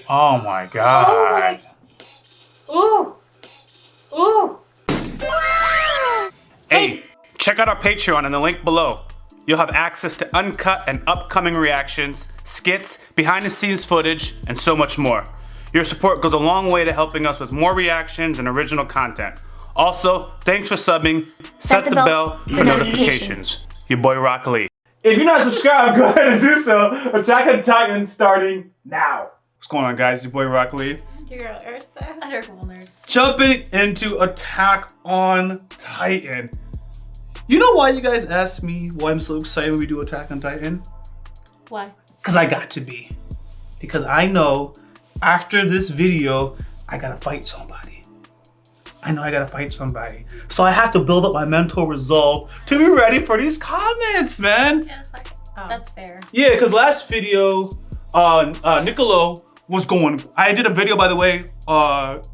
Oh my god. Ooh. Ooh. Hey, check out our Patreon in the link below. You'll have access to uncut and upcoming reactions, skits, behind the scenes footage, and so much more. Your support goes a long way to helping us with more reactions and original content. Also, thanks for subbing. Set the bell for notifications. Your boy Rock Lee. If you're not subscribed, go ahead and do so. Attack on Titan starting now. What's going on, guys? Your boy Rock Lee. YaGirlErza. Jumping into Attack on Titan. You know why you guys asked me why I'm so excited when we do Attack on Titan? Why? Because I got to be. Because I know after this video, I gotta fight somebody. I know I gotta fight somebody. So I have to build up my mental resolve to be ready for these comments, man. That's fair. Yeah, because last video, Niccolo was going. I did a video, by the way,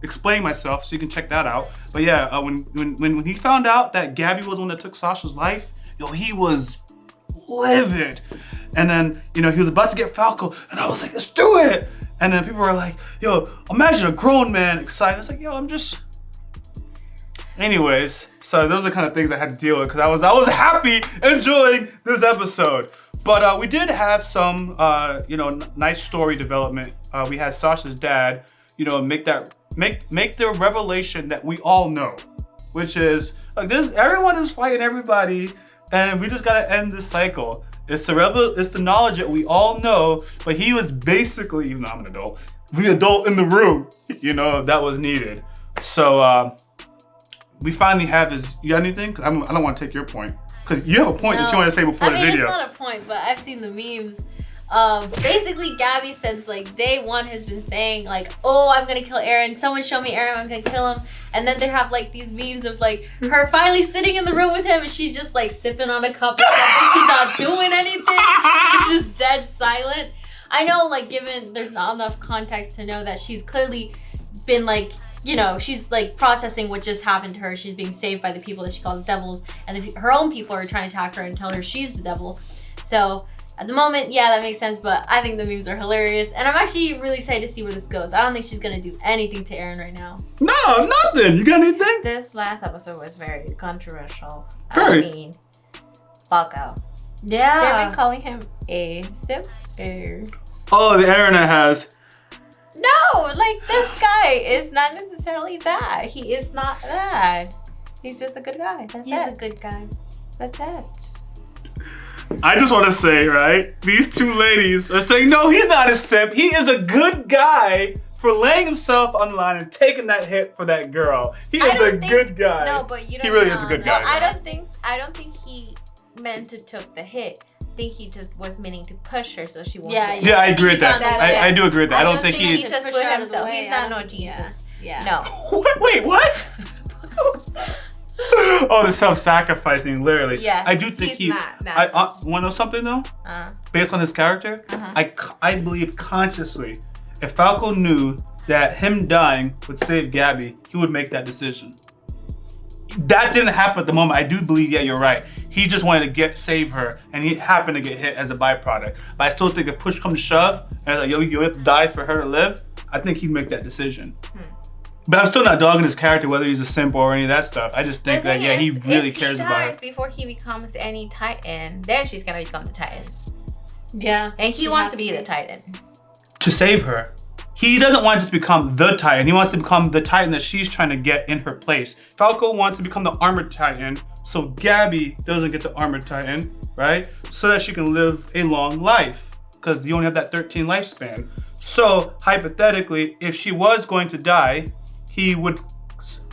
explaining myself, so you can check that out. But yeah, when he found out that Gabby was the one that took Sasha's life, yo, he was livid. And then, you know, he was about to get Falco, and I was like, let's do it. And then people were like, yo, imagine a grown man excited. I was like, yo, I'm just. Anyways, so those are the kind of things I had to deal with because I was happy enjoying this episode. But we did have some, you know, nice story development. We had Sasha's dad, you know, make the revelation that we all know, which is like this: everyone is fighting everybody, and we just gotta end this cycle. It's the knowledge that we all know, but he was basically, even though I'm an adult, the adult in the room, you know, that was needed. So we finally have his. You got anything? 'Cause I don't want to take your point. Because you have a point that you want to say before the video. It's not a point, but I've seen the memes. Basically, Gabby since like day one has been saying like, oh, I'm gonna kill Eren. Someone show me Eren, I'm gonna kill him. And then they have like these memes of like her finally sitting in the room with him and she's just like sipping on a cup and she's not doing anything. She's just dead silent. I know like given there's not enough context to know that she's clearly been like, you know, she's like processing what just happened to her. She's being saved by the people that she calls devils, and her own people are trying to attack her and tell her she's the devil. So at the moment, yeah, that makes sense, but I think the memes are hilarious, and I'm actually really excited to see where this goes. I don't think she's gonna do anything to Eren right now. No, nothing. You got anything? This last episode was very controversial. Very. I mean, Falco. Yeah. They've been calling him a simp. Oh, the internet has. No, like this guy is not necessarily that. He is not that. He's just a good guy. That's He's it. a good guy. That's it. I just want to say, right? These two ladies are saying, no, he's not a simp. He is a good guy for laying himself on the line and taking that hit for that girl. He is a good guy. No, but you don't. He really is a good guy. No, I don't think he meant to took the hit. I think he just was meaning to push her so she won't. Yeah, Yeah, I agree with that. I do agree with that. I don't think he he's. just put himself. He's not no Jesus. Yeah. No. Wait, what? Oh, the self-sacrificing, literally. Yeah. I do think he's not. I want to know something though? Based on his character, I believe consciously, if Falco knew that him dying would save Gabby, he would make that decision. That didn't happen at the moment. I do believe, yeah, you're right. He just wanted to save her, and he happened to get hit as a byproduct. But I still think if push comes to shove, and like, yo, you have to die for her to live, I think he'd make that decision. But I'm still not dogging his character, whether he's a simp or any of that stuff. I just think that, yeah, he really cares about her. If he dies before he becomes any Titan, then she's gonna become the Titan. Yeah. And he wants to be the Titan. To save her. He doesn't want to just become the Titan. He wants to become the Titan that she's trying to get in her place. Falco wants to become the Armored Titan, so Gabby doesn't get the Armored Titan, right? So that she can live a long life, because you only have that 13 lifespan. So, hypothetically, if she was going to die,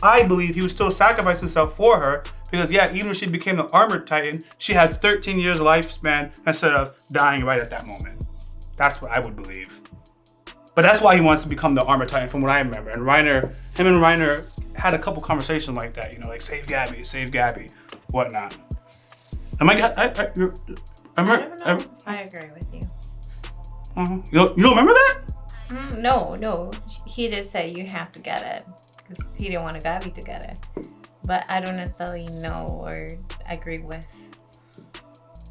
I believe he would still sacrifice himself for her, because yeah, even if she became the Armored Titan, she has 13 years lifespan instead of dying right at that moment. That's what I would believe. But that's why he wants to become the Armored Titan, from what I remember. And him and Reiner had a couple conversations like that, you know, like save Gabby, whatnot. I don't know. I agree with you. You don't remember that? No. He did say you have to get it because he didn't want Gabby to get it. But I don't necessarily know or agree with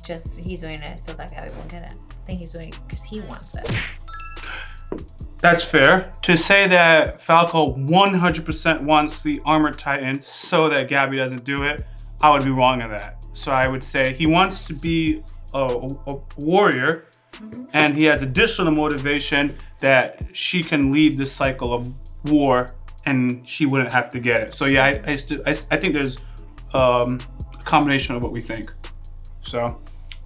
just he's doing it so that Gabby won't get it. I think he's doing it because he wants it. That's fair. To say that Falco 100% wants the Armored Titan so that Gabby doesn't do it, I would be wrong in that. So I would say he wants to be a warrior, and he has additional motivation that she can lead this cycle of war and she wouldn't have to get it. So yeah, I think there's a combination of what we think. So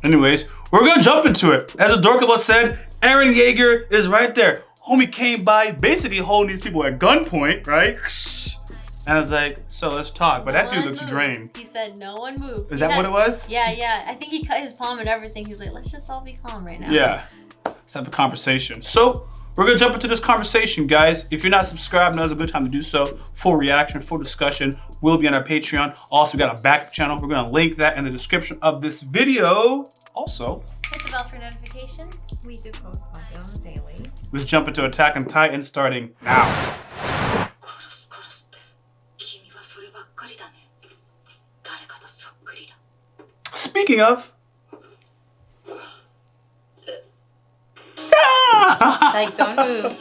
anyways, we're gonna jump into it. As Adorkable said, Eren Yeager is right there. Homie came by basically holding these people at gunpoint, right? And I was like, so let's talk. But that dude looks drained. He said no one moved. Is that what it was? Yeah. I think he cut his palm and everything. He's like, let's just all be calm right now. Yeah, let's have a conversation. So we're gonna jump into this conversation, guys. If you're not subscribed, now's a good time to do so. Full reaction, full discussion will be on our Patreon. Also, we got a back channel. We're gonna link that in the description of this video. Also, hit the bell for notifications. We do post content on the daily. let's jump into Attack on Titan starting now. Speaking of, Like, don't move.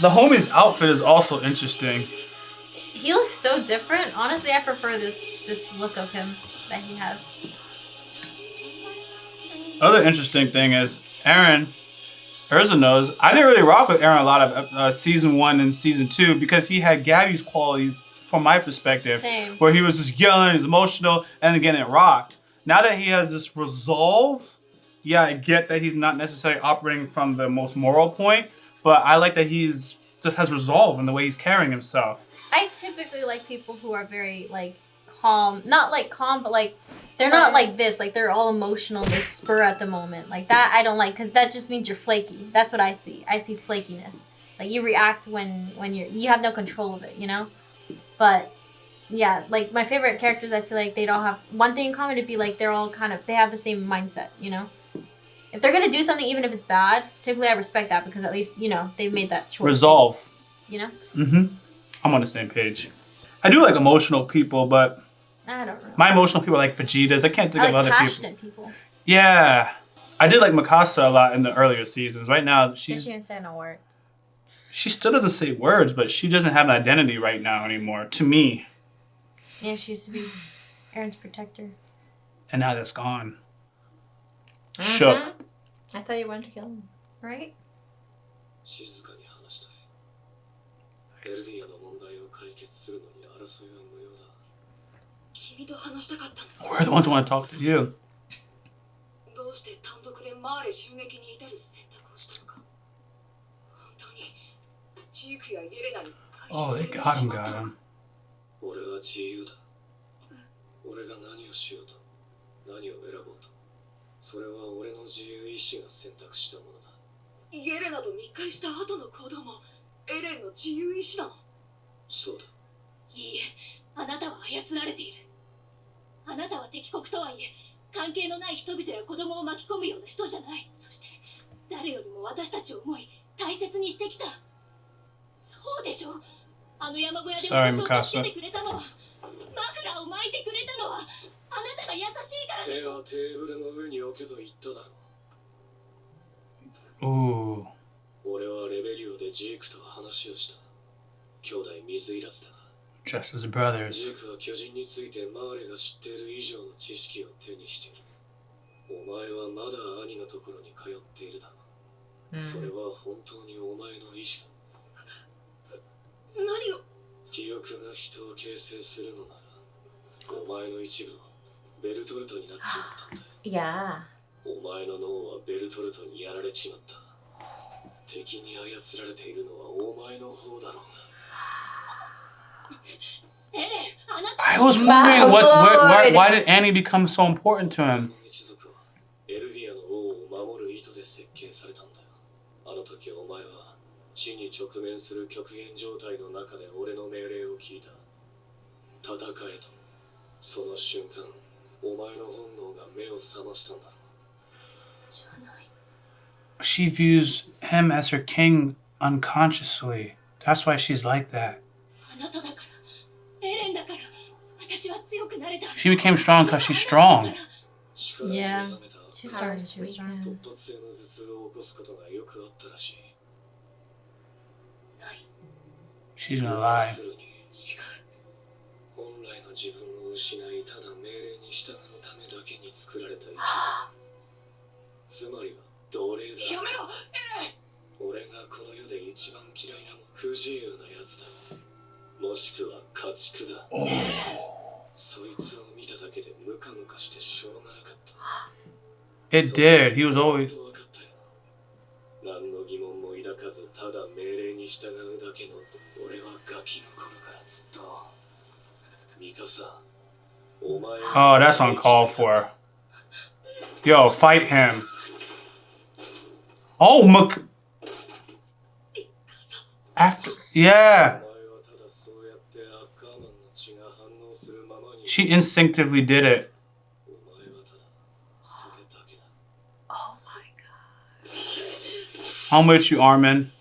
the homie's outfit is also interesting. He looks so different. Honestly, I prefer this look of him that he has. Other interesting thing is YaGirlErza knows. I didn't really rock with Eren a lot of season 1 and season 2 because he had Gabby's qualities from my perspective. Same. Where he was just yelling, he's emotional, and again it rocked. Now that he has this resolve, yeah, I get that he's not necessarily operating from the most moral point, but I like that he's just has resolve in the way he's carrying himself. I typically like people who are very like calm, not like calm, but like they're not like this, like they're all emotional, they spur at the moment. Like that I don't like, because that just means you're flaky. That's what I see. I see flakiness. Like you react when you have no control of it, you know? But yeah, like my favorite characters, I feel like they'd all have one thing in common, to be like they're all they have the same mindset, you know? If they're gonna do something, even if it's bad, typically I respect that, because at least, you know, they've made that choice. Resolve. You know? I'm on the same page. I do like emotional people, but I don't know. my emotional people are like Vegeta's. I can't think of other passionate people. Yeah. I did like Mikasa a lot in the earlier seasons. Right now, She didn't say no words. she still doesn't say words, but she doesn't have an identity right now anymore, to me. Yeah, she used to be Eren's protector. And now that's gone. Shook. I thought you wanted to kill him, right? We're the ones who want to talk to you. Oh, they got him. 俺は自由だ。俺が何をしようと、何を選ぼうと、それは俺の自由意志が選択したものだ。ゲレナと密会した後の行動もエレンの自由意志なの？そうだ。いいえ、あなたは操られている。あなたは敵国とはいえ、関係のない人々や子供を巻き込むような人じゃない。そして誰よりも私たちを思い大切にしてきた。そうでしょ。あの山小屋で私を助けてくれたのは、マフラーを巻いてくれたのは、あなたが優しいからでしょ。手はテーブルの上に置けと言っただろう。Ooh. 俺はレベリオでジークと話をした。兄弟水入らずだな。Just as brothers. ジークは巨人についてマーレが知っている以上の知識を手にしている。お前はまだ兄のところに通っているだろう。それは本当にお前の意志だ。何を？記憶が人を形成するのなら、お前の一部はベルトルトになっちまったんだ。Yeah. お前の脳はベルトルトにやられちまった。敵に操られているのはお前の方だろうが。エレン、あなた。 I was wondering why did Annie become so important to him? 一族はエルディアの王を守る意図で設計されたんだよ。あの時お前は死に直面する極限状態の中で俺の命令を聞いた。戦えと。その瞬間、お前の本能が目を覚ましたんだろう。 She views him as her king unconsciously. That's why she's like that. あなただから、エレンだから、私は強くなれた。 She became strong because she's strong. Yeah. She's starting to be strong. 突発性の頭痛を起こすことがよくあったらしい。She's gonna lie. 本来の自分を失い、ただ命令に従うためだけに作られた一族。つまりは奴隷だ。やめろ！俺がこの世で一番嫌いな不自由なやつだ。もしくは家畜だ。そいつを見ただけでムカムカしてしょうがなかった。It did. He was always. 何の疑問も抱かず、ただ命令に従うだけの俺はガキの頃からずっと。ミカサ、お前。Oh, that's uncalled for. Yo, fight him. Oh, after, yeah. She instinctively did it. Oh my god. I'm with you, Armin.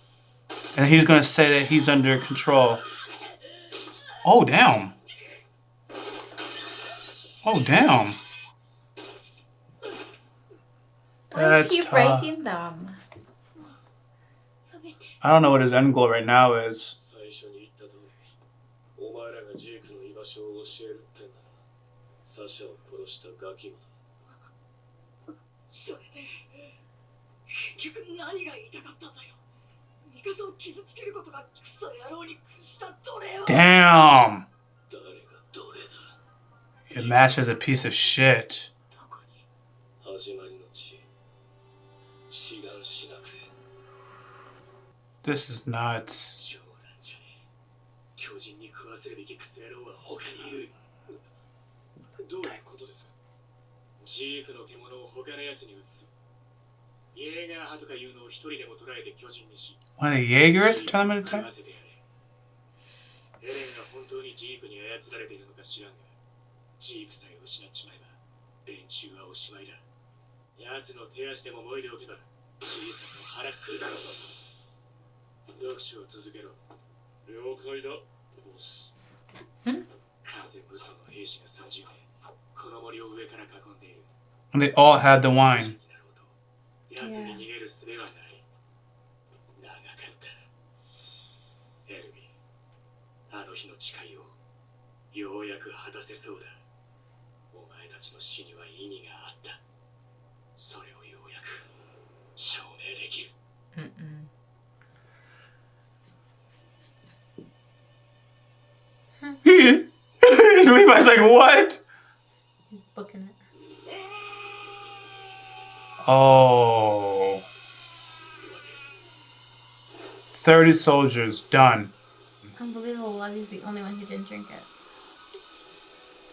And he's gonna say that he's under control. Oh, damn. Oh, damn. Why is he That's tough. breaking them? I don't know what his end goal right now is. 最初に言った通り、お前らがジークの居場所を教えるってなら、サシャを殺したガキもだ。それで、結局何が言いたかったんだよ。ミカサを傷つけることがクソ野郎に屈した奴隷は。Damn. 誰が奴隷だ。Your master's a piece of shit. 始まりの地、志願しなくて。This is nuts. 冗談じゃねえ。巨人に食わせるべきクソ野郎は他にいる。どういうことです？ジークの獣を他のやつに移す。イェーガー派とかいうのを一人でも捕らえて巨人にし。One of the Yeagers tell him to attack? エレンが本当にジークに操られているのか知らんが、ジークさえ失っちまえば、連中はおしまいだ。奴の手足でも燃えておけば、小さく腹くくだろう。読書を続けろ。了解だ、ボス。完全武装の兵士が30名、この森を上から囲んでいる。And they all had the wine. 奴に逃げる術はない。長かった。エルミ、あの日の誓いをようやく果たせそうだ。お前たちの死には意味があった。それをようやく証明できる。Levi's like, what? He's booking it. Oh. 30 soldiers, done. Unbelievable. Levy's the only one who didn't drink it.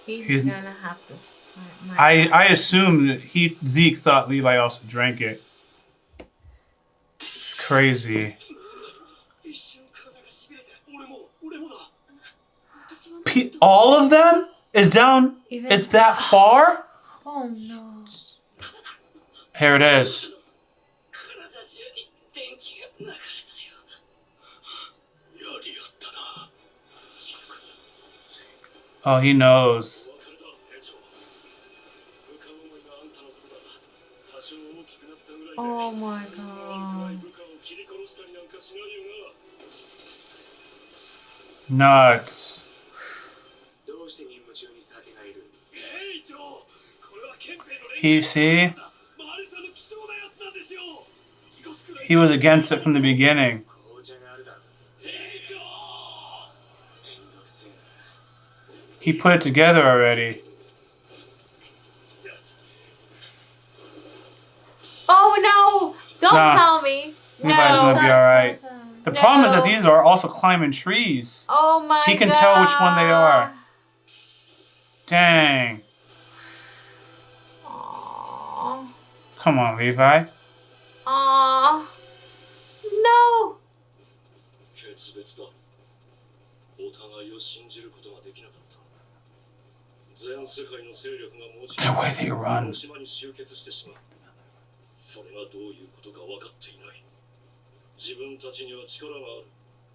He's gonna have to fight. I assume that Zeke thought Levi also drank it. It's crazy. All of them is down. Even- It's that far. Oh no. Here it is. Oh, he knows. Oh my god. Nuts. You see? He was against it from the beginning. He put it together already. Oh no! Don't Nah. tell me. Levi's No. gonna be alright. The problem is that No. these are also climbing trees. Oh my god. He can tell which one they are. Dang. Aww. Come on, Levi. Aww. No. 決別だ。お互いを信じることができなかった。全世界の勢力がもち The way they ろ run. ん島に集結してしまう。それがどういうことか分かっていない。自分たちには力がある。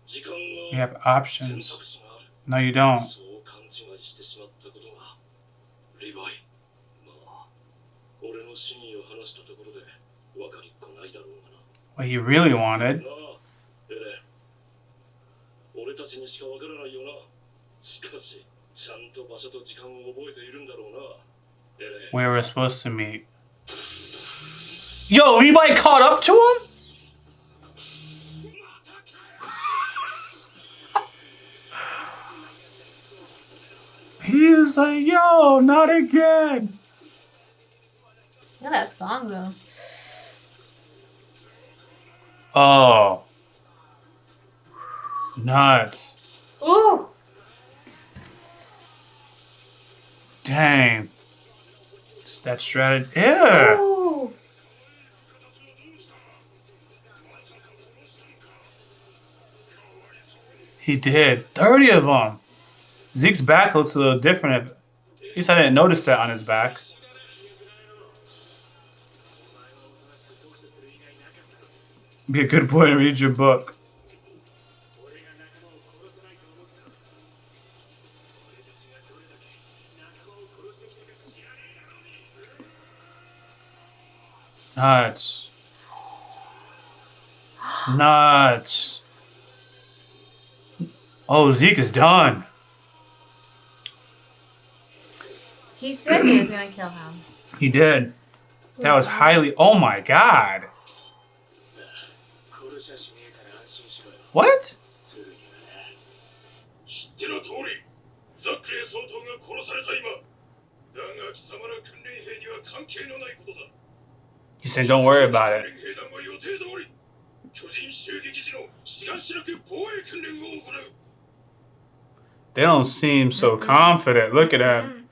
時間 You が have ある。 options. 選択肢がある。 No, you don't. そう勘違いしてしまったことが、リヴァイ。まあ、俺の真意を話したところで分かりっこないだろうがな。What he really wanted. なあ、エレン。俺俺たちにしかわからないよな。しかし、ちゃんと場所と時間を覚えているんだろうな。エレン。 We were supposed to meet. Yo, Levi caught up to him? He is like, yo, not again. Look at that song though. Oh. Nuts. Ooh. Dang. That strategy. Yeah. Ooh. He did. 30 of them. Zeke's back looks a little different. At least I didn't notice that on his back. Be a good boy and read your book. Nuts. Nuts. Oh, Zeke is done. He said he was gonna kill him. He did. That was highly. Oh my god. What? 知っての通り、ザックレー総統が殺された今。だが貴様ら訓練兵には関係のないことだ。 He said, don't worry about it. 訓練兵団は予定通り、巨人襲撃時の志願しなく防衛訓練を行う。 They don't seem so confident. Look at them.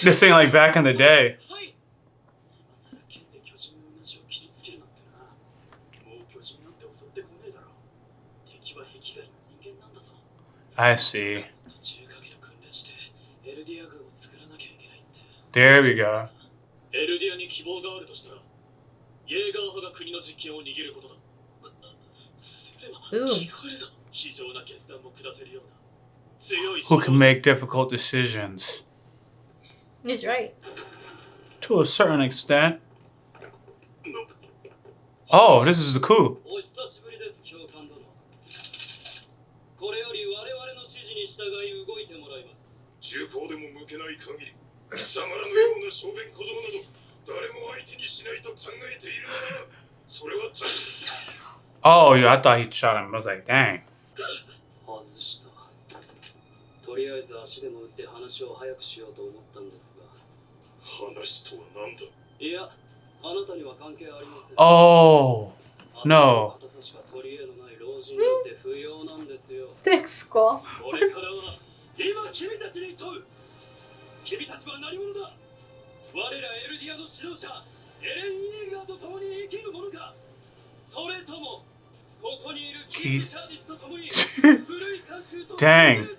This ain't like back in the day. I see. There we go. エルディアに希望があるとしたら、イェーガー派が国の実権を握ることだ。すれば、非常な決断も下せるような強い Who can make difficult decisions? He's right. To a certain extent. Oh, this is the coup. お久しぶりです、教官殿。これより我々の指示に従い動いてもらいます。銃口でも向けない限り、貴様らのような小便小僧など誰も相手にしないと考えているなら、それは確かに。 Oh, yeah, I thought he shot him. I was like, dang. 外した。とりあえず足でも打って話を早くしようと思ったんですが。話とは何だ。いや、あなたには関係ありません。 Oh, no. 硬さしか取り柄のない老人なんて不要なんですよ。 Thanks, school. これからは今君たちに問う。君たちは何者だ。我らエルディアの指導者エレン・イェーガーと共に生きるものか。それともここにいるキースターディスと共に古い慣習と Dang.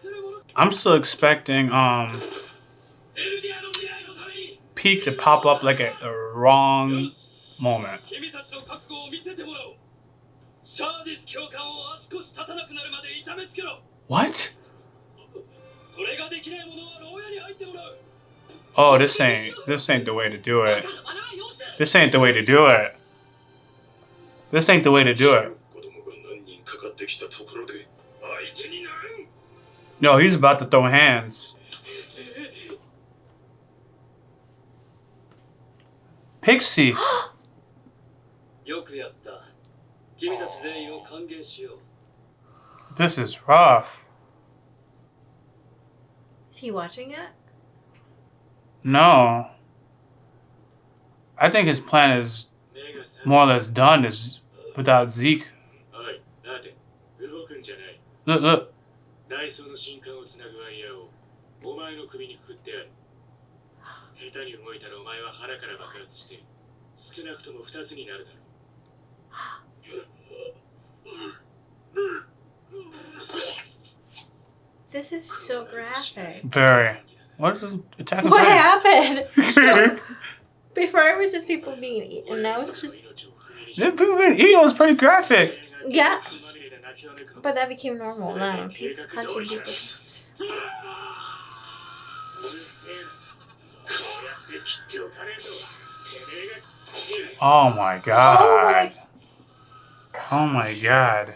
I'm still expecting エルディアの未来のために Peak to pop up like at the wrong moment. 君たちの覚悟を見せてもらおう。シャーディス教官を足腰立たなくなるまで痛めつけろ。 What? それができない者は牢屋に入ってもらう。 Oh, this ain't the way to do it. This ain't the way to do it. This ain't the way to do it. 子供が何人かかってきたところで相手になる。 No, he's about to throw hands. Pixie. よくやった。君たち全員を歓迎しよう。 This is rough. Is he watching it? No. I think his plan is more or less done is without Zeke. はい、待て。動くんじゃない。 Look, look. 内装の新刊をつなぐワイヤーをお前の首にくくってある。下手に動いたらお前は腹から爆発して少なくとも2つになるだろう。 This is so graphic. Very. What is this attack? What happened? Before it was just people being eaten. Now it's just Yeah, people been eating was pretty graphic. yeah. But that became normal now. Punching people. Oh my god. Oh my god.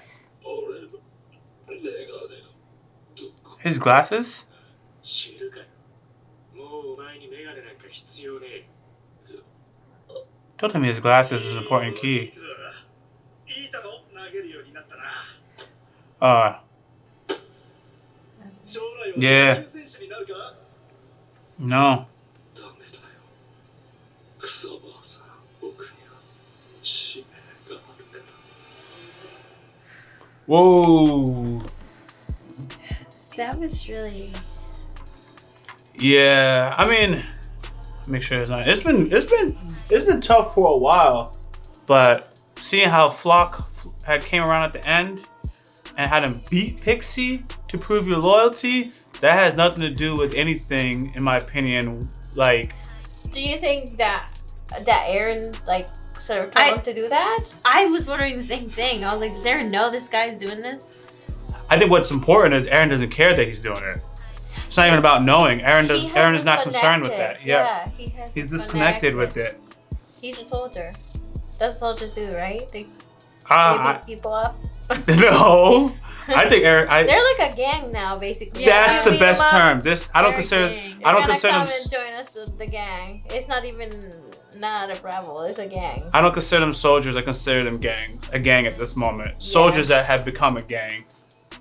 His glasses? 知るかよ。もうお前にメガネなんか必要ねえ。 Don't tell me his glasses is an important key. いい球を投げるようになったな。 将来は Yeah. 野球選手になるか？ No. ダメだよ。クソバーさん、僕には使命があるから。 Whoa. That was really. Yeah, I mean, make sure it's not. It's been tough for a while, but seeing how Flock had came around at the end and had him beat Pixie to prove your loyalty, that has nothing to do with anything, in my opinion. Like, Do you think that Aaron like sort of told him to do that? I was wondering the same thing. I was like, does Aaron know this guy's doing this? I think what's important is Aaron doesn't care that he's doing it. It's not even about knowing. Aaron is not concerned with that. Yeah, he's disconnected with it. He's a soldier. That's what soldiers do, right? They beat people up. No, I think Aaron. They're like a gang now, basically. That's You the beat best them up, term. This I don't They're a consider. gang. I don't they're consider gonna them. come and join us, the gang. It's not even not a rebel. It's a gang. I don't consider them soldiers. I consider them a gang at this moment. Soldiers that have become a gang.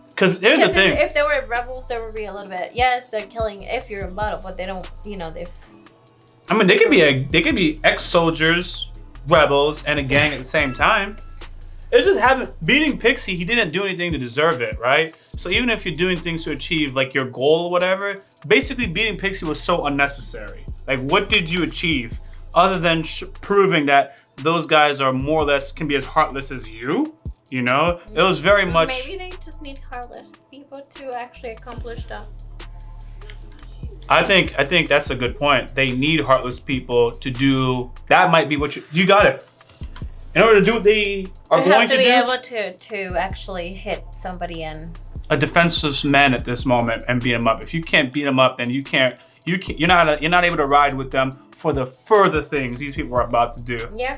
Because here's the thing. If they were rebels, there would be a little bit. Yes, they're killing if you're a battle, but they don't. I mean, they could be ex-soldiers, rebels, and a gang at the same time. It's just beating Pixie. He didn't do anything to deserve it, right? So even if you're doing things to achieve like your goal or whatever, basically beating Pixie was so unnecessary. Like, what did you achieve other than proving that those guys are more or less can be as heartless as you? You know, it was very much. Maybe they just need heartless people to actually accomplish stuff. I think that's a good point. They need heartless people to do. That might be what you got it. In order to do what they are going to do, be able to actually hit somebody in. A defenseless man at this moment and beat him up. If you can't beat him up, then you're not able to ride with them for the further things these people are about to do. Yeah.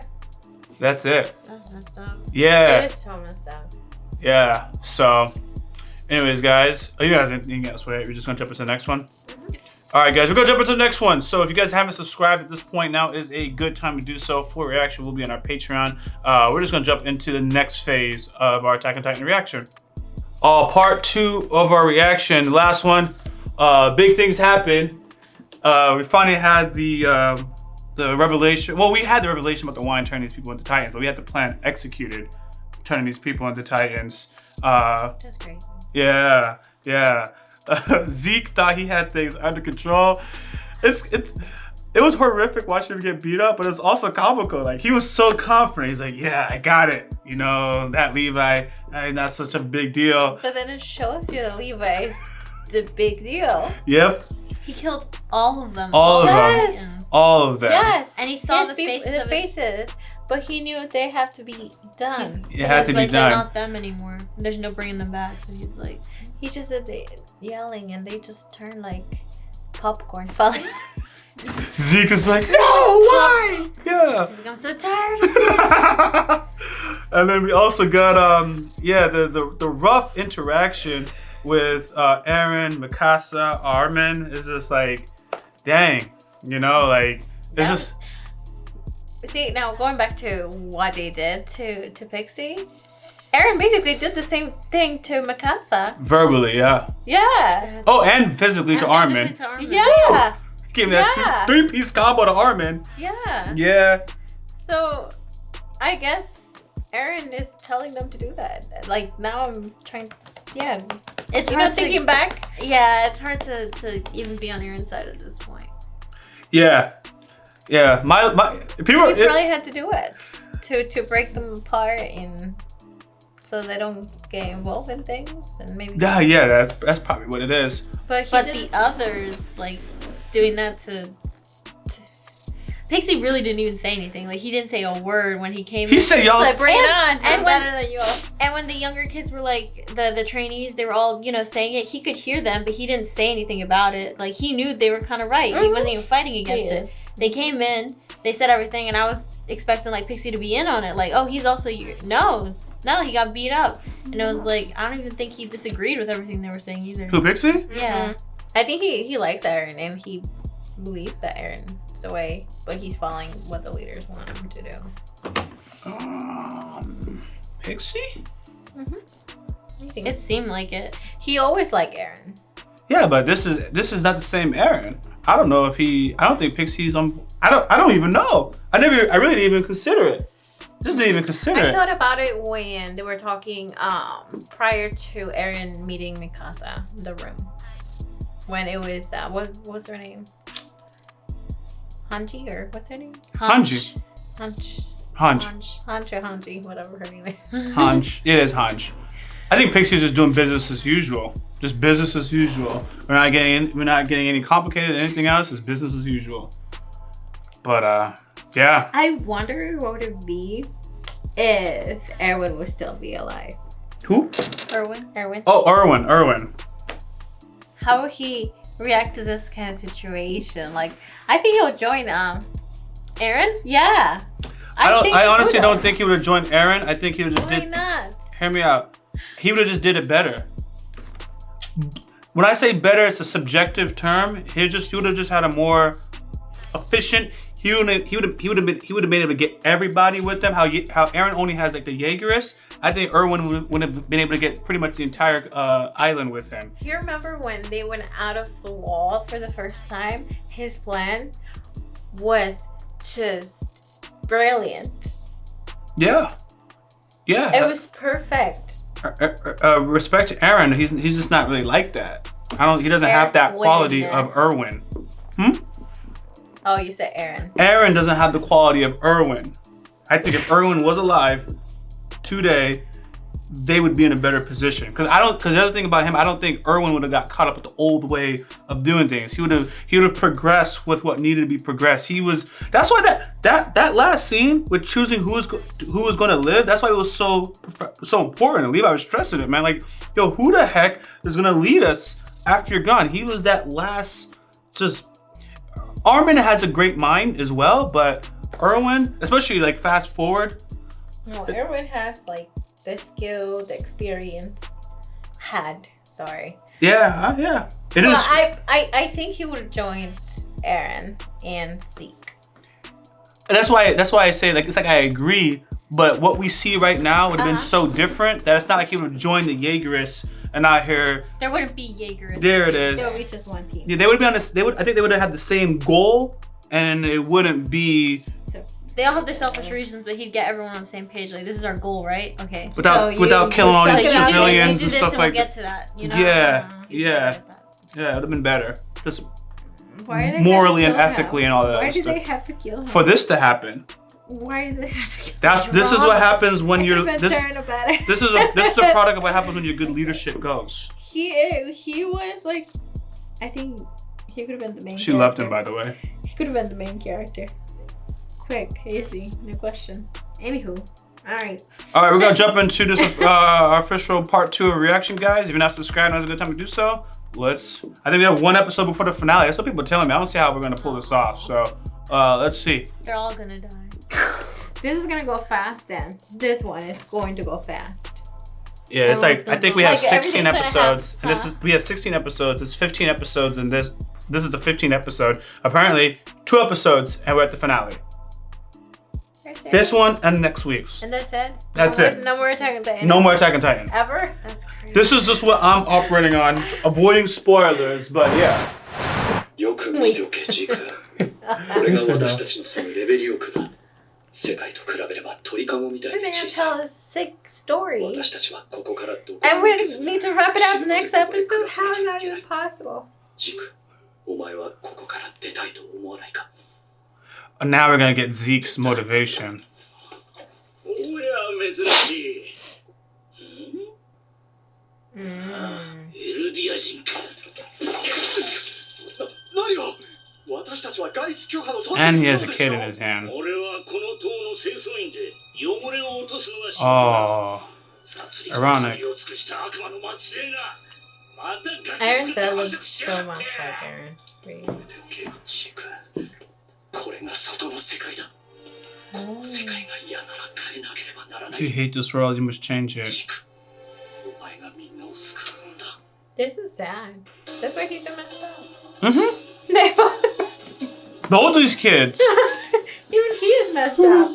That's it. That's messed up. Yeah. It is so messed up. Yeah. So, anyways, guys, you guys anything else? Right? We're just gonna jump into the next one. All right, guys, we're gonna jump into the next one. So if you guys haven't subscribed at this point, now is a good time to do so. Full reaction will be on our Patreon. We're just gonna jump into the next phase of our Attack on Titan reaction. Part 2 of our reaction. Last one, big things happened. We finally had the revelation. Well, we had the revelation about the wine turning these people into Titans, but we had the plan executed, turning these people into Titans. That's great. Yeah. Zeke thought he had things under control. It was horrific watching him get beat up, but it was also comical. Like, he was so confident. He's like, yeah, I got it. You know, that Levi, not such a big deal. But then it shows you that Levi's the big deal. Yep. He killed all of them. All of them. Yes. All of them. Yes. And he saw His the faces the of his... faces, but he knew they have to be done. It had to be like, done. They're not them anymore. There's no bringing them back. So he's like... He's just yelling, and they just turn like popcorn falling. Zeke is like, no, why? Yeah. He's like, I'm so tired. And then we also got the rough interaction with Eren, Mikasa, Armin is just like, dang, you know, like it's just. See, now going back to what they did to Pixie, Eren basically did the same thing to Mikasa. Verbally, yeah. Yeah. Oh, and physically to Armin. Yeah. Give me that 3-piece combo to Armin. Yeah. Yeah. So, I guess Eren is telling them to do that. Like, now I'm trying. Yeah. It's You're hard not thinking back. Yeah, it's hard to even be on Eren's side at this point. Yeah. Yeah. My people. He probably had to do it to break them apart so they don't get involved in things and maybe. Yeah. That's probably what it is. But the others, like, doing that to Pixie really didn't even say anything. Like, he didn't say a word when he came. He said, "Y'all like, bring it on." And better than you. And when the younger kids were like the trainees, they were all saying it. He could hear them, but he didn't say anything about it. Like, he knew they were kind of right. He wasn't even fighting against it. They came in, they said everything, and I was expecting like Pixie to be in on it. Like, oh, he's also no, he got beat up. And it was like, I don't even think he disagreed with everything they were saying either. Who, Pixie? Yeah. I think he likes Eren and he believes that Eren's the way, but he's following what the leaders want him to do. Pixie? I think It seemed like it. he always liked Eren. Yeah, but this is not the same Eren. I don't know if I don't think Pixie's on. I don't even know. I really didn't even consider it. Just didn't even consider I it. thought about it when they were talking prior to Eren meeting Mikasa in the room. When it was what's her name? Hanji or what's her name? Hanji. Hunch. Hunch. Or Hanji, whatever her name is. Hunch. It is Hunch. I think Pixie's just doing business as usual. Just business as usual. We're not getting any complicated. Anything else is business as usual. But yeah. I wonder what would it be if Erwin would still be alive. Who? Erwin. Oh, Erwin. How would he react to this kind of situation? Like, I think he'll join Eren. Yeah. I honestly don't think he would have joined Eren. I think he would have just Why not? Hear me out. He would have just did it better. When I say better, it's a subjective term. He would have just had a more efficient. He would have been able to get everybody with them. How Eren only has like the Yeagers. I think Erwin would have been able to get pretty much the entire island with him. You remember when they went out of the wall for the first time? His plan was just brilliant. Yeah. It was perfect. Respect to Eren. He's just not really like that. He doesn't have that quality of Erwin. Oh, you said Eren. Eren doesn't have the quality of Erwin. I think if Erwin was alive today, they would be in a better position. Because the other thing about him, I don't think Erwin would have got caught up with the old way of doing things. He would have progressed with what needed to be progressed. That's why that last scene with choosing who was going to live. That's why it was so important. And Levi was stressing it, man. Like, yo, who the heck is going to lead us after you're gone? He was that last just. Armin has a great mind as well, but Erwin, especially like fast forward. No, Erwin has like the skill, the experience. Yeah. It is. I think he would have joined Eren and Zeke. That's why I say like it's like I agree, but what we see right now would have been so different that it's not like he would have joined the Yeagers and out here. There wouldn't be Yeagers. There it is. There would be just one team. Yeah, they would be on this. I think they would have had the same goal, and it wouldn't be. They all have their selfish reasons, but he'd get everyone on the same page. Like, this is our goal, right? Okay. Without killing all these civilians you do and this stuff and like we'll get to that. You know? Yeah, it would have been better. Just Why did they morally have and to kill ethically him? and all that. Why other did stuff. they have to kill him? For this to happen. Why did they have to kill him? This is what happens when you're this is the product of what happens when your good leadership goes. He was like, I think he could have been the main. She loved him, by the way. He could have been the main character. Quick, easy, no question. Anywho, all right, we're gonna jump into this our official part 2 of reaction, guys. If you're not subscribed, now's a good time to do so. I think we have one episode before the finale. That's what people are telling me. I don't see how we're gonna pull this off. So let's see. They're all gonna die. this is gonna go fast. Then this one is going to go fast. Yeah, it's like I think we have 16 everything's gonna episodes, and we have 16 episodes. It's 15 episodes, and this is the 15th episode. Apparently, 2 episodes, and we're at the finale. This one and next week's. And that's it? That's it. No more Attack on Titan. No more Attack on Titan. Ever? That's crazy. This is just what I'm operating on, avoiding spoilers, but yeah. よく見ておけ、ジーク。これが私たちの住むレベリオ区だ。世界と比べれば鳥かごみたい So に they're 小 gonna さ tell a sick story. い。私たちはここからどこ And we're gonna need to wrap it up the next episode? How is that even possible? ジーク、お前はここから出たいと思わないか Now we're gonna get Zeke's motivation. おや、珍しい。エルディア人か。何を私たちは外出許可の取り And he has a kid in his hand. 俺はこの塔の清掃員で汚れを落とすのが仕事だ。 Oh, ironic. Eren said looks so much like Eren. Really. これが外の世界だ。この世界が嫌なら変えなければならな If you い。 hate this world, you must change it. お前がみんなを救うんだ。 This is sad. That's why he's so messed up. Mm-hmm. They both are messed up. Both these kids. Even he is messed up.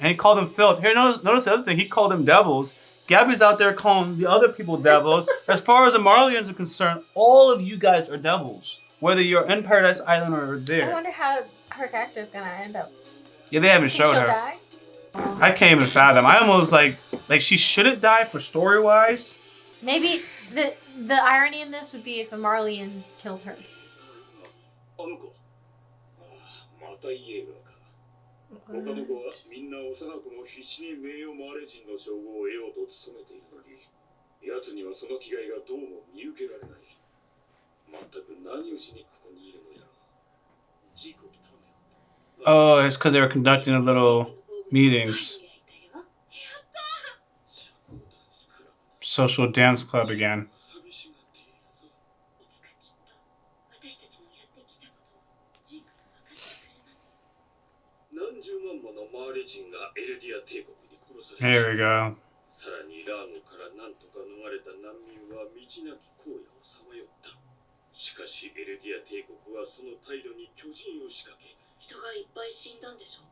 And he called them filth. Here, notice the other thing. He called them devils. Gabby's out there calling the other people devils. As far as the Marlians are concerned, all of you guys are devils. Whether you're in Paradise Island or I there. wonder how her character is gonna end up. Yeah, they haven't Think showed she'll her. die? I can't even fathom. I almost like she shouldn't die for story-wise. Maybe the irony in this would be if a Marlian killed her. あの子。またイエーガーか。他の子はみんな幼くも必死に名誉マーレ人の称号を得ようと努めているのに、奴にはその気概がどうも見受けられない。全く何をしにここにいるのやら。ジークを頼むよ。 Oh, it's because they were conducting a little meetings. Social dance club again. 寂しがっているぞ。いつかきっと私たちのやってきたことをジークが分かってくれます。何十万ものマーレ人がエルディア帝国に殺された。 Here we go. さらにラーゴから何とか逃れた難民は道なき荒野をさまよった。しかしエルディア帝国はその態度に巨人を仕掛け、人がいっぱい死んだんでしょ。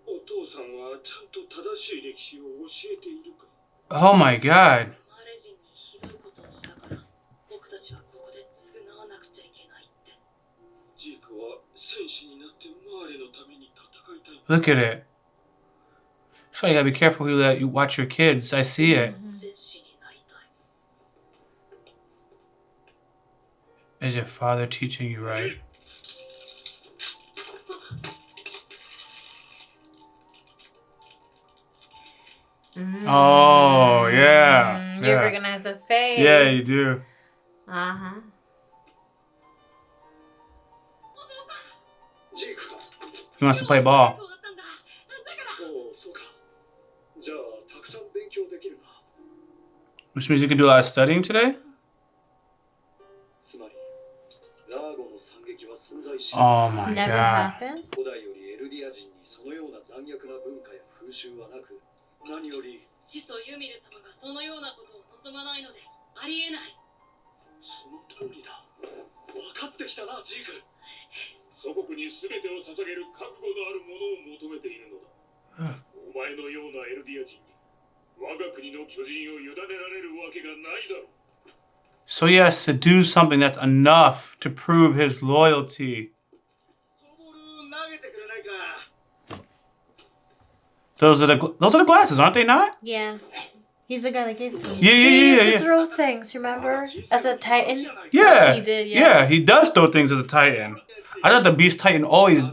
お父さんはちゃんと正しい歴史を教えているか。 Oh my god. マーレ人にひどいことをしたから、僕たちはここで償わなくちゃいけないって。ジークは戦士になってマーレのために戦いたい。 Look at it. So you gotta be careful who let you watch your kids. I see it. 戦士になりたい。 Is your father teaching you right? Oh, yeah. You Yeah. recognize a face. Yeah, you do. Uh-huh. ジークか。 He wants to play ball. 終わったんだ。だから。おお、そうか。じゃあ、たくさん勉強できるな。 Which means you can do a lot of studying today? つまり、ラーゴの惨劇は存在し、 Oh my Never god. happened. 古代よりエルディア人にそのような残虐な文化や風習はなく、何より、始祖ユミル様がそのようなことを望まないので、ありえない。その通りだ。分かってきたな、ジーク。祖国に全てを捧げる覚悟のある者を求めているのだ。お前のようなエルディア人に、我が国の巨人を委ねられるわけがないだろう。 So he has to do something that's enough to prove his loyalty. そのボール投げてくれないか。 Those are the glasses, aren't they not? Yeah. He's the guy that gave it to me. Yeah, He used to yeah. throw things, remember? As a Titan? Yeah. He did, yeah. Yeah, he does throw things as a Titan. I thought the Beast Titan always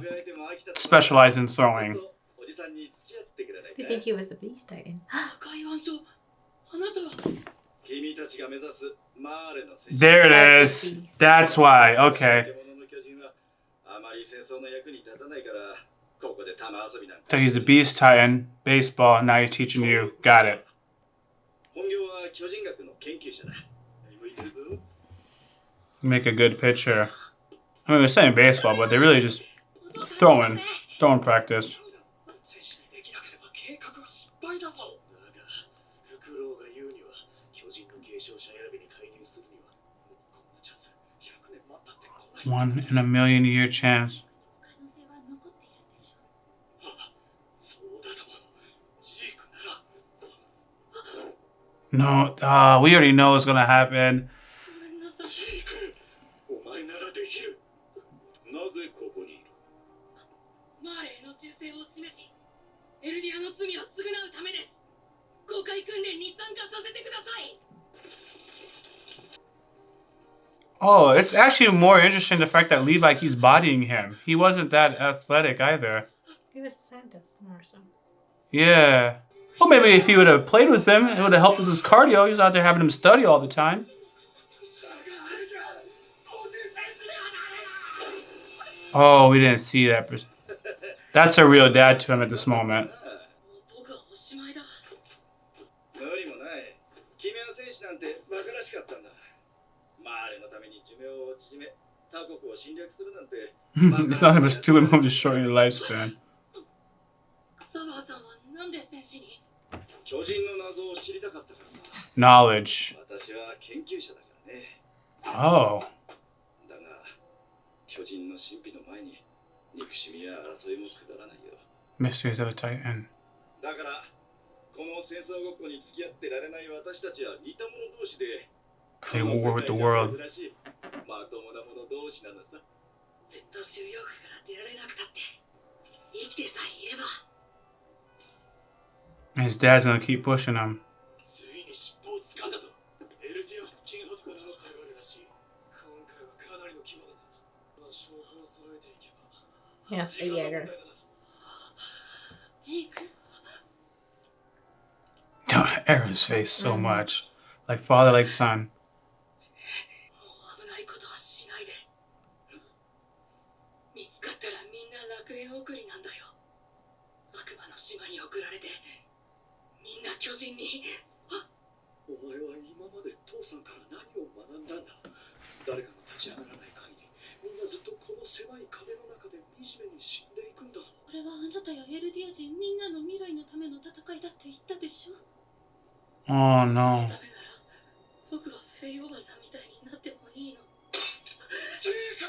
specialized in throwing. おじさんに付き合ってくれない Do か。 you think he was a beast titan? 赤い腕章、あなたは。君たちが目指すマーレの戦士。 There it is. That's why. Okay. 獣の巨人はあまり戦争の役に立たないから、ここで玉遊びなんだ。 So he's a Beast Titan, baseball. Now he's teaching you. Got it. 本業は巨人学の研究者だ。向いてるぞ。 Make a good pitcher. I mean, they're saying baseball, but they're really just throwing practice. 戦士にできなければ計画は失敗だぞ。だが、フクロウが言うには、巨人の継承者選びに介入するには、もうこんなチャンス、100年待ったって来ない。 One in a million year chance. 可能性は残っているんでしょう。あ、そうだとも。ジークなら。 No, we already know what's gonna happen. ごめんなさい。ジーク、お前ならできる。なぜここにいる？マーレへの忠誠を示し、エルディアの罪を償うためです。公開訓練に参加させてください。 Oh, it's actually more interesting the fact that Levi keeps bodying him. He wasn't that athletic either. He was Santa's more so. Yeah. Well, maybe if he would have played with him, it would have helped with his cardio. He was out there having him study all the time. Oh, we didn't see that. That's a real dad to him at this moment. 僕はおしまいだ。無理もない。君は戦士なんて馬鹿らしかったんだ。マーレのために寿命を縮め、他国を侵略するなんて。 It's not a stupid move to shorten your lifespan. サワーさんはなんで戦士に？巨人の謎を知りたかったからさ。knowledge. 私は研究者だからね。 Oh. だが、巨人の神秘の前に憎しみや争いもくだらないよ。 Mysteries of a Titan. だから、この戦争ごっこに付き合ってられない私たちは似た者同士で Play war with the world. まともな者同士なのさ。ずっと収容区から出られなくたって生きてさえいれば。 His dad's gonna keep pushing him. ついに尻尾を掴んだぞ。エルディア付近ほどからの頼りらしい。今回はかなりの規模だな。証拠を揃えていけば。 Yes, a Yeager. ジーク Aaron's face so much. Like father, like son. 危ないことはしないで。見つかったらみんな楽園送りなんだよ。悪魔の島に送られてみんな巨人に。お前は今まで父さんから何を学んだんだ。誰かが立ち上がらない限り、みんなずっとこの狭い壁の中で惨めに死んでいくんだぞ。これはあなたやエルディア人みんなの未来のための戦いだって言ったでしょ。 Oh no. ダメなら僕はフェイおばさんみたいになってもいいの。ジーク！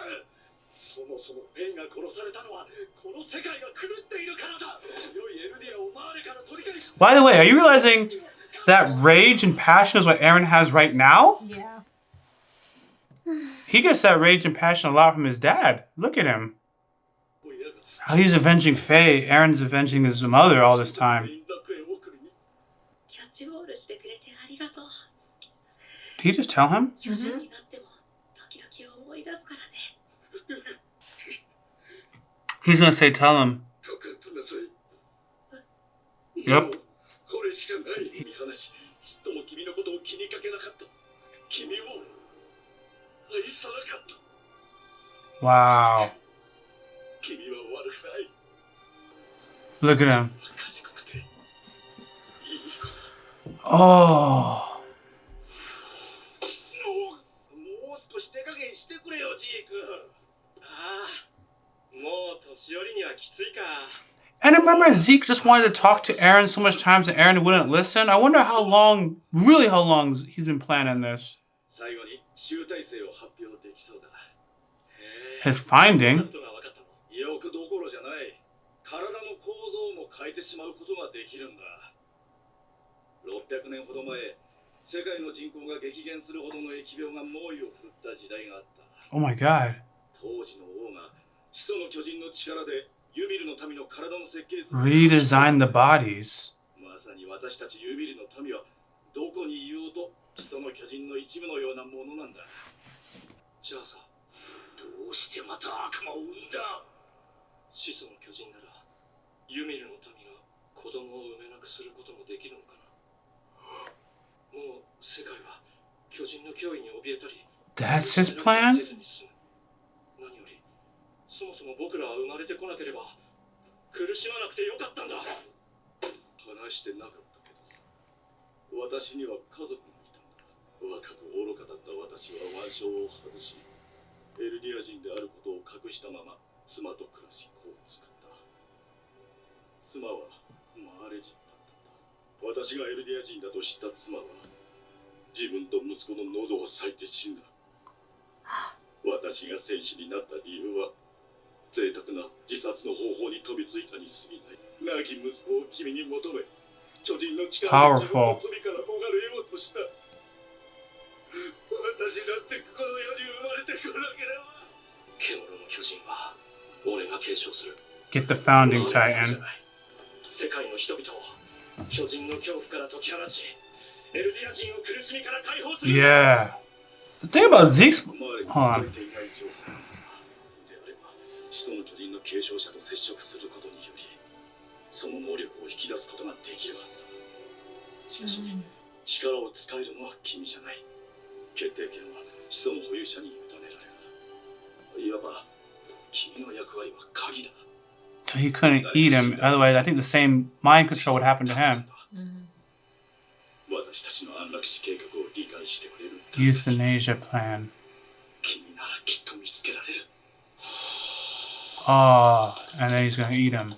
そもそもフェイが殺されたのはこの世界が狂っているからだ。強いエルディアを周りから取り返し。 By the way, are you realizing that rage and passion is what Aaron has right now? Yeah. He gets that rage and passion a lot from his dad. Look at him. How he's avenging Faye. Aaron's avenging his mother all this time. キャッチボールしてくれてありがとう。 Did he just tell him? 巨人になっても時々思い出すからね。 He's gonna say, tell him. Yep. これしかない。見放し、ちっとも君のことを気にかけなかった。君を愛さなかった。 Wow. 君は悪くない。 Look at him. 賢くていい子だ。 Oh. もう少し手加減してくれよ、ジーク。ああ、もう年寄りにはきついか。 And remember, Zeke just wanted to talk to Aaron so much times that Aaron wouldn't listen. I wonder how long, really how long he's been planning this. 最後に集大成を発表できそうだ。 His finding. よくどころじゃない。体の構造も変えてしまうことができるんだ。600年ほど前、世界の人口が激減するほどの疫病が猛威を振るった時代があった。 Oh my god. 当時の王が始祖の巨人の力でユミルの民の体の設計図を Redesign the bodies. まさに私たちユミルの民はどこにいようと始祖の巨人の一部のようなものなんだ。じゃあさ、どうしてまた悪魔を生んだ？始祖の巨人ならユミルの民が子供を産めなくすることもできるのかな。もう世界は巨人の脅威に怯えたり That's his plan? 何よりそもそも僕らは生まれてこなければ苦しまなくてよかったんだ。話してなかったけど、私には家族がいたんだ。若く愚かだった私は腕章を外し、エルディア人であることを隠したまま妻と暮らし子を作った。妻はマーレ人だったんだ。私がエルディア人だと知った妻は自分と息子の喉を裂いて死んだ。私が戦士になった理由は贅沢な自殺の方法に飛びついたに過ぎない。亡き息子を君に求め、巨人の力で自分の罪から逃れようとした。私だってこの世に生まれてこなければ。獣の巨人は俺が継承する。 Get the founding titan. 世界の人々を巨人の恐怖から解き放ち、エルディア人を苦しみから解放する。 Yeah. The thing about Zeke's... Hold on. 始祖の巨人の継承者と接触することにより、その能力を引き出すことができるはずだ。しかし、力を使えるのは君じゃない。決定権は始祖の保有者に委ねられる。いわば、君の役割は鍵だ。 So he couldn't eat him. Otherwise, I think the same mind control would happen to him. 私たちの安楽死計画を理解してくれる。 Euthanasia plan. 君ならきっと見つけられる。 Oh, and then he's gonna eat him.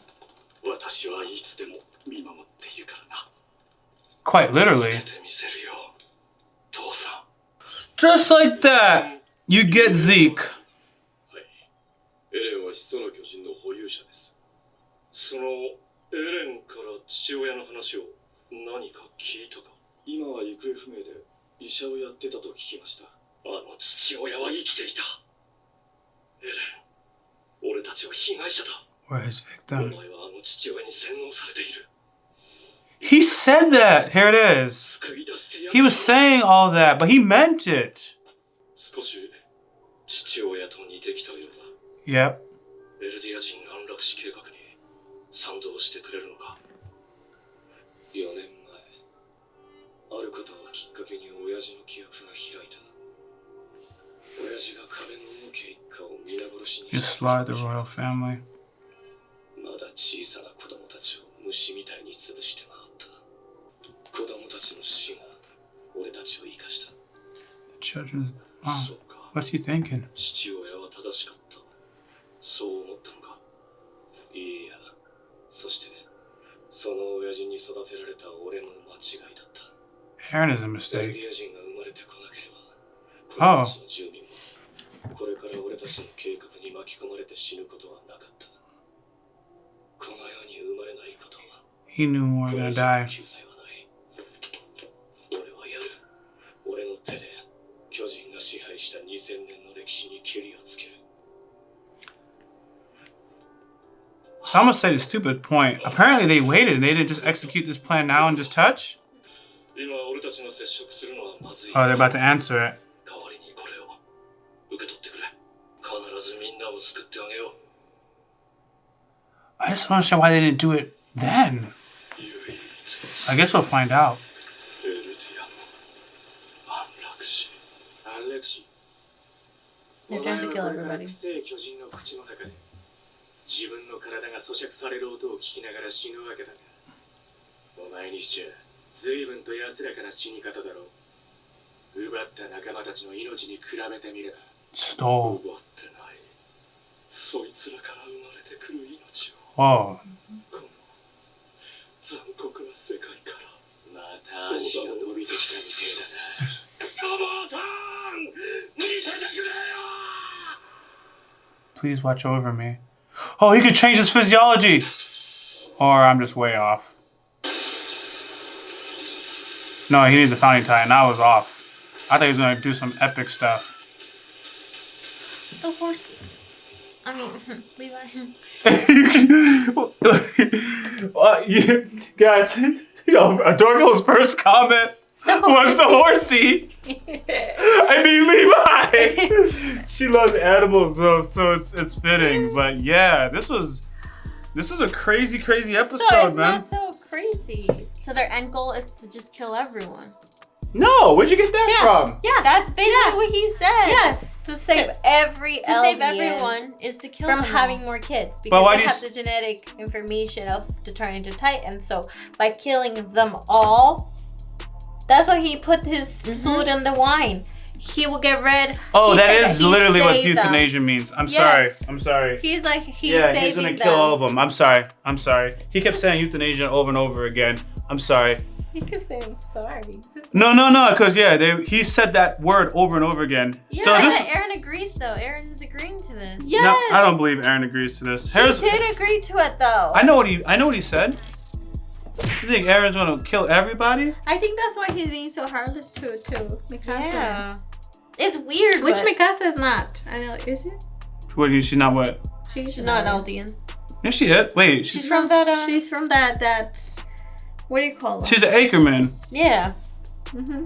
私はいつでも見守っているからな。 Quite literally. 見せるよ。Just like that, you get Zeke. エレンは始祖の巨人の保有者です。そのエレンから父親の話を何か聞いたか？今は行方不明で医者をやってたと聞きました。あの父親は生きていた。エレン、俺たちは被害者だ。Where is お victim? 前はあの父親に洗脳されている。 He said that. Here it is. 救い出してやる。 He was saying all that, but he meant it. 少し父親と似てきたようだ。 Yep. エルディア人安楽死計画に賛同してくれるのか。4年前、あることをきっかけに親父の記憶が開いた。親父が壁の動け一家を皆殺しに You した。 slide the royal family. まだ小さな子供たちを虫みたいに潰して回った。子供たちの死が俺たちを生かした。 The children. Wow. そうか。 What's he thinking? 父親は正しかった。そう思ったのか。いいや。そしてその親父に育てられた俺の間違いだった。 Aaron is a エル mistake. ディア人が生まれてこなければ、この Oh. 町の住民もこれから俺たちの計画に巻き込まれて死ぬことはなかった。この世に生まれないことは He knew we were gonna die. 救済はない。俺はやる。俺の手で巨人が支配した2000年の歴史にケリをつける。 So I'm gonna say the stupid point. Apparently they waited. They didn't just execute this plan now and just touch. 今俺たちが接触するのはまずい。 Oh, they're about to answer it. 代わりにこれを受け取ってくれ。必ずみんなを救ってあげよう。 I just want to show why they didn't do it then. 唯一 I guess we'll find out. エルディアの安楽死。安楽死。 They're trying to kill everybody. 聖巨人の口の中で自分の体が咀嚼される音を聞きながら死ぬわけだが、お前にしちゃ随分と安らかな死に方だろう。奪った仲間たちの命に比べてみれば Stole. 奪ってない。そいつらから生まれてくる命を Whoa. この残酷な世界からまた足が伸びてきたみてえだな。お坊さん見ててくれよ。 Please watch over me. Oh, he could change his physiology. Or I'm just way off. No, he needs the founding titan. I was off. I thought he was gonna do some epic stuff. The horsey. I mean, Levi. Guys, Adorgo's first comment was the horsey. I mean Levi. She loves animals though, so it's fitting. But yeah, this was a crazy episode, So it's man. not so crazy. So their end goal is to just kill everyone. No, where'd you get that Yeah. from? Yeah, That's basically what he said. yes. To save every To save alien everyone is to kill from them having all. more kids But because why they do you have the genetic information to turn into titans. So by killing them all, that's why he put his food in the wine. He will get rid. Oh, he that said is he literally what saved them. euthanasia means. I'm Yes. sorry. He's like he's Yeah, saving he's gonna them. kill all of them. I'm sorry. He kept saying euthanasia over and over again. I'm sorry. He kept saying, "I'm sorry." Just No, because he said that word over and over again. Yeah, So this, Aaron agrees though. Aaron's agreeing to this. yes. no, I don't believe Aaron agrees to this. He did agree to it though. I know what he said. You think Aaron's gonna kill everybody? I think that's why he's being so heartless to Mikasa. Yeah. It's weird. Which but Mikasa is not. I know, is it? What? She's not what? she's not an Eldian. Yes, she is. Wait, She's from that. She's from that. What do you call it? she's an Acreman. Yeah. Mm-hmm.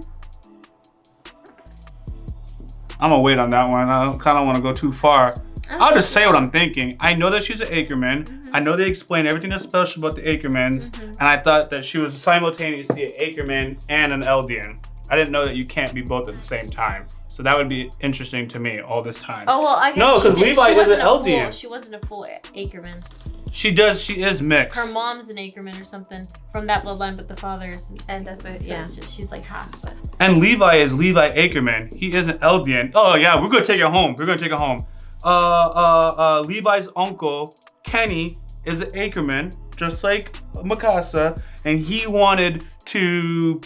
I'm gonna wait on that one. I kind of want to go too far. I'll just say what I'm thinking. I know that she's an Acreman. I know they explain everything that's special about the Acremans, and I thought that she was simultaneously an Acreman and an Eldian. I didn't know that you can't be both at the same time. So that would be interesting to me all this time. Oh well, I guess No, she 'cause did- Levi she is wasn't an a Eldian. full- She wasn't a full Acreman. She is mixed. Her mom's an Acreman or something from that bloodline, but the father is. And that's what- yeah. She's like half, but. And Levi is Levi Acreman. He is an Eldian. Oh yeah, we're gonna take it home. Levi's uncle Kenny is an Acreman, just like Mikasa, and he wanted to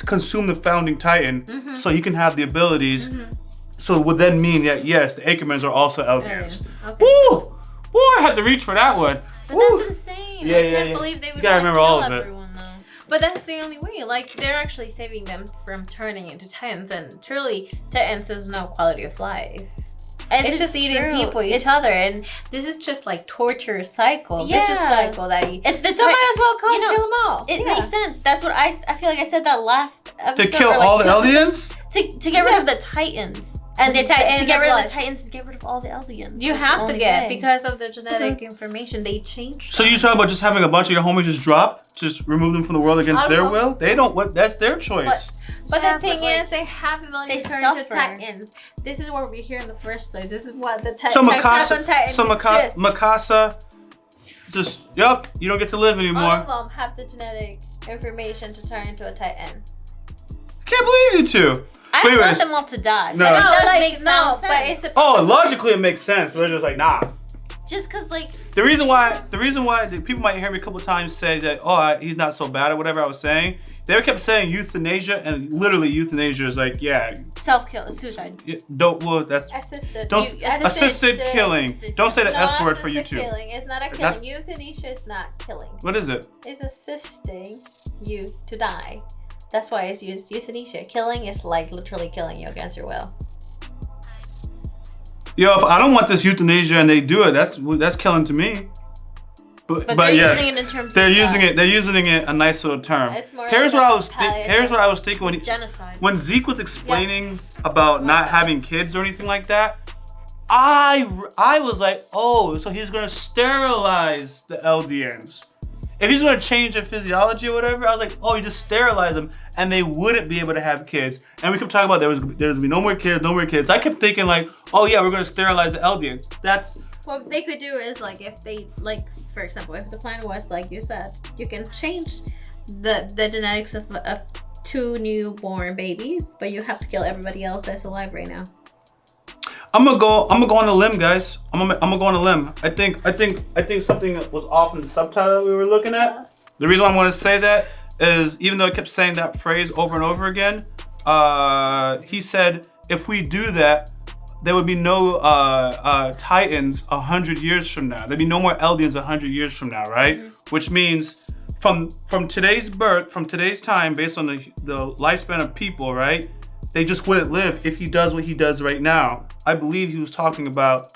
consume the founding Titan so he can have the abilities. So it would then mean that yes, the Ackermans are also Eldians. Okay. Woo! Woo! I had to reach for that one. But Woo! that's insane. Yeah, I yeah, can't yeah. believe they would You gotta remember kill all of it. everyone though. But that's the only way. Like, they're actually saving them from turning into Titans, and truly, Titans is no quality of life. And It's just eating true. people, each other, and this is just like torture cycle. Yeah. Vicious cycle that you. It's the So might as well come you know, kill them all. It Yeah. makes sense. That's what I feel like I said that last episode. To kill or, like, all the 2 episodes. Eldians? To get rid of the Titans. And The Titan to get rid blood. of the Titans is get rid of all the Eldians. You That's the have to only get way. because of the genetic information. They changed. So you talk about just having a bunch of your homies just drop, just remove them from the world against I don't their know. will? They don't. What? That's their choice. But Yeah, the thing like, is, they have the ability they to turn into suffer. Titans. This is what we're here in the first place. This is what the So Attack on Mikasa, Titan exists. Mikasa, just you don't get to live All anymore. of them have the genetic information to turn into a Titan. I can't believe you two. I Wait, don't wait. want them all to die. No. But it No, does like, make no, sense. but it's a Oh, logically it makes sense. But they're just like, nah. Just cause like The reason why the people might hear me a couple times say that, oh, he's not so bad or whatever I was saying. They kept saying euthanasia, and literally euthanasia is like, yeah, self-kill, suicide. don't. Well, that's assisted. don't assisted- assisted killing. assisted Don't say the No, S word for assisted YouTube. killing. It's not a Not- killing. Euthanasia is not killing. What is it? It's assisting you to die. That's why it's used euthanasia. Killing is like literally killing you against your will. Yo, if I don't want this euthanasia and they do it, that's killing to me. But they're yes, using it in terms they're of using it. They're using it a nice little term. It's more Here's like what a I was. palliative. Here's what I was thinking genocide. when Zeke was explaining about not having kids or anything like that. I was like, oh, so he's gonna sterilize the Eldians. If he's gonna change their physiology or whatever, I was like, oh, you just sterilize them, and they wouldn't be able to have kids. And we kept talking about there's gonna be no more kids, no more kids. I kept thinking like, oh yeah, we're gonna sterilize the Eldians. That's What they could do is like if they like, for example, if the plan was like you said, you can change the genetics of 2 newborn babies, but you have to kill everybody else that's alive right now. I'm gonna go on a limb, guys. I'm gonna go on a limb. I think something was off in the subtitle that we were looking at. The reason why I'm gonna say that is even though I kept saying that phrase over and over again, he said if we do that, there would be no Titans 100 years from now. There'd be no more Eldians 100 years from now, right? Mm-hmm. Which means from today's birth, from today's time, based on the lifespan of people, right? They just wouldn't live if he does what he does right now. I believe he was talking about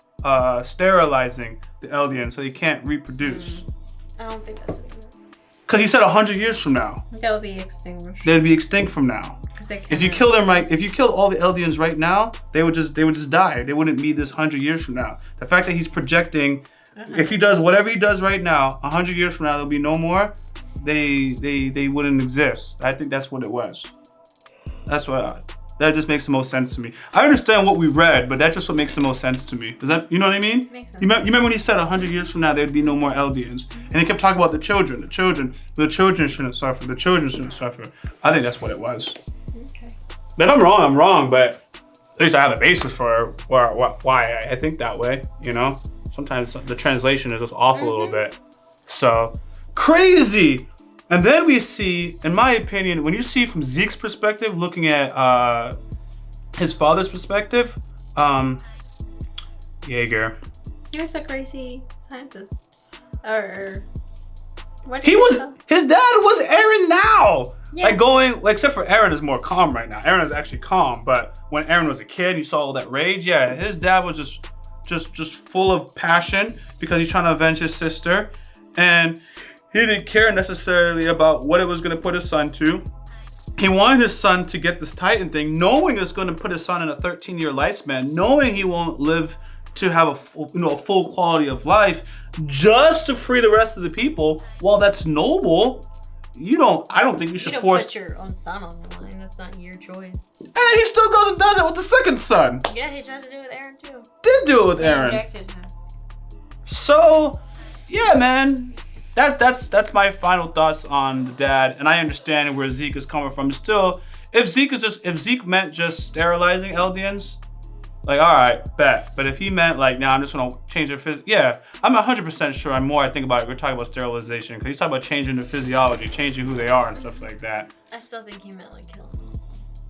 sterilizing the Eldians so they can't reproduce. I don't think that's what he meant. Cause he said 100 years from now, That would be extinguished. they'd be extinct from now. If you kill them right, if you kill all the Eldians right now, they would just die. They wouldn't be this 100 years from now. The fact that he's projecting, if he does whatever he does right now, 100 years from now there'll be no more. They wouldn't exist. I think that's what it was. That's what. That just makes the most sense to me. I understand what we read, but that's just what makes the most sense to me. Does that, you know what I mean? Makes sense. You remember when he said 100 years from now there'd be no more Eldians, and he kept talking about the children. The children shouldn't suffer. The children shouldn't suffer. I think that's what it was. Okay. But I'm wrong. But at least I have a basis for why I think that way. You know, sometimes the translation is just off a little bit. So crazy. And then we see, in my opinion, when you see from Zeke's perspective, looking at his father's perspective, Yeager. Here's a crazy scientist. Or what His dad was Eren now. Yeah. Like going, except for Eren is more calm right now. Eren is actually calm, but when Eren was a kid, and you saw all that rage. Yeah, his dad was just full of passion because he's trying to avenge his sister, and he didn't care necessarily about what it was going to put his son to. He wanted his son to get this Titan thing, knowing it's going to put his son in a 13-year lifespan, knowing he won't live to have a full quality of life, just to free the rest of the people. While that's noble, I don't think you should You don't force. put your own son on the line. That's not your choice. And he still goes and does it with the second son. Yeah, he tries to do it with Eren too. Did do it with He Eren. injected him. So, yeah, man. That's my final thoughts on the dad, and I understand where Zeke is coming from. Still, if Zeke meant just sterilizing Eldians, like, all right, bet. But if he meant like, now I'm just gonna change their yeah, I'm 100% sure. I'm more I think about it, we're talking about sterilization, because he's talking about changing their physiology, changing who they are and stuff like that. I still think he meant like killing them.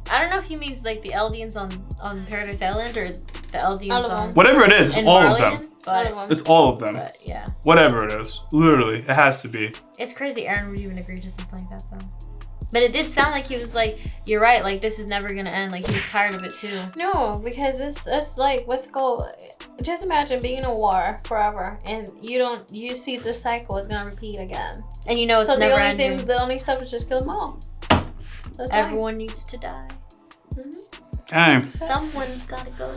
I don't know if he means like the Eldians on Paradise Island or the Eldians on whatever it is, it's all of them. But, it's all of them. But yeah. Whatever it is, literally, it has to be. It's crazy Eren would even agree to something like that though. But it did sound like he was like, you're right, like this is never gonna end. Like he was tired of it too. No, because it's like just imagine being in a war forever and you see the cycle is gonna repeat again. And you know it's so never ending. The only stuff is just kill them all. That's Everyone needs to die. Dang. Someone's gotta go.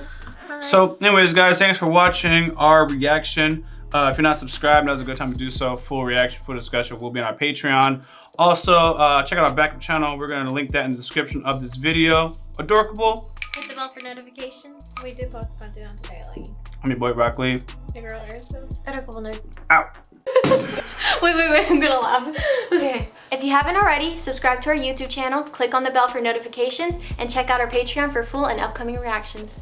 So anyways, guys, thanks for watching our reaction. If you're not subscribed, now's a good time to do so. Full reaction, full discussion will be on our Patreon. Also, check out our backup channel. We're gonna link that in the description of this video. Adorkable. Hit the bell for notifications. We do post content on today, like I'm your boy RockLee. YaGirlErza. Adorkable nerd. Out. Wait, I'm gonna laugh. Okay. If you haven't already, subscribe to our YouTube channel, click on the bell for notifications, and check out our Patreon for full and upcoming reactions.